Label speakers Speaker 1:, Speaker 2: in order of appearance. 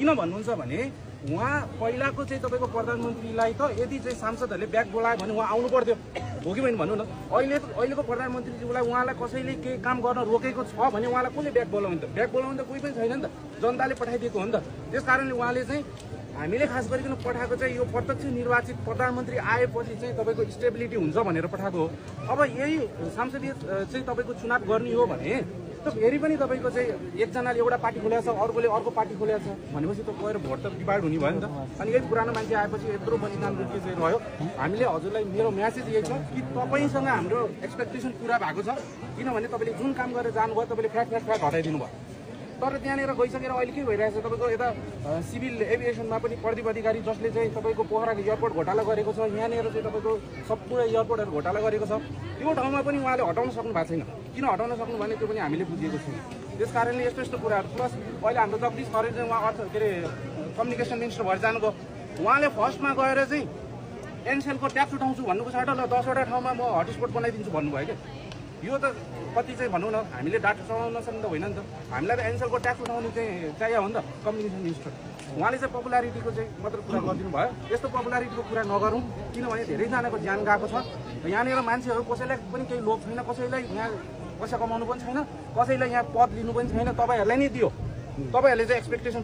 Speaker 1: किन भन्नुहुन्छ भने उहाँ पहिलाको चाहिँ तपाईँको प्रधानमन्त्रीलाई त यदि चाहिँ सांसदहरूले ब्याक बोलायो भने उहाँ आउनु पर्थ्यो हो कि भने भन्नु न। अहिलेको प्रधानमन्त्रीज्यूलाई उहाँलाई कसैले केही काम गर्न रोकेको छ भने उहाँलाई कसले ब्याक बोलाउने त? ब्याक बोलाउने त कोही पनि छैन नि त, जनताले पठाइदिएको हो नि त। त्यस कारणले उहाँले चाहिँ हामीले खास गरिकन पठाएको चाहिँ यो प्रत्यक्ष निर्वाचित प्रधानमन्त्री आएपछि चाहिँ तपाईँको स्टेबिलिटी हुन्छ भनेर पठाएको हो। अब यही संसदीय चाहिँ तपाईँको चुनाव गर्ने हो भने त फेरि पनि तपाईँको चाहिँ एकजनाले एउटा पार्टी खोलेको छ, अर्कोले अर्को पार्टी खोलेको छ भनेपछि त गएर भोट त डिभाइड हुने भयो नि त। अनि यही पुरानो मान्छे आएपछि यत्रो बलिदान रुके चाहिँ रह्यो। हामीले हजुरलाई मेरो म्यासेज यही छ कि तपाईँसँग हाम्रो एक्सपेक्टेसन पुरा भएको छ, किनभने तपाईँले जुन काम गरेर जानुभयो तपाईँले फ्याट हटाइदिनु भयो। तर त्यहाँनिर गइसकेर अहिले के भइरहेछ तपाईँको यता सिभिल एभिएसनमा पनि प्रदीप अधिकारी जसले चाहिँ तपाईँको पोखराको एयरपोर्ट घोटाला गरेको छ, यहाँनिर चाहिँ तपाईँको सम्पूर्ण एयरपोर्टहरू घोटाला गरेको छ, त्यो ठाउँमा पनि उहाँले हटाउन सक्नु भएको छैन। किन हटाउन सक्नु भने त्यो पनि हामीले बुझेको छैन। त्यस कारणले यस्तो यस्तो कुराहरू प्लस अहिले हाम्रो जगदीश खरेल चाहिँ उहाँ के अरे कम्युनिकेसन मिनिस्टर भएर जानुभयो। उहाँले फर्स्टमा गएर चाहिँ एनसेलको ट्याक्स उठाउँछु भन्नुको साटो ल 10वटा ठाउँमा म हटस्पट बनाइदिन्छु भन्नुभयो क्या। यो त कति चाहिँ भनौँ न हामीले डाटा चलाउन सक्नु त होइन नि त। हामीलाई त एनसेलको ट्याक्स उठाउने चाहिँ चाहियो हो नि त कम्युनिकेसन मिनिस्टर। उहाँले चाहिँ पपुलारिटीको चाहिँ मात्र कुरा गरिदिनु भयो। यस्तो पपुलारिटीको कुरा नगरौँ, किनभने धेरैजनाको ज्यान गएको छ। यहाँनिर मान्छेहरू कसैलाई पनि केही लोभ छैन, कसैलाई यहाँ पैसा कमाउनु पनि छैन, कसैलाई यहाँ पद लिनु पनि छैन। तपाईँहरूलाई नै दियो, तपाईँहरूले चाहिँ एक्सपेक्टेसन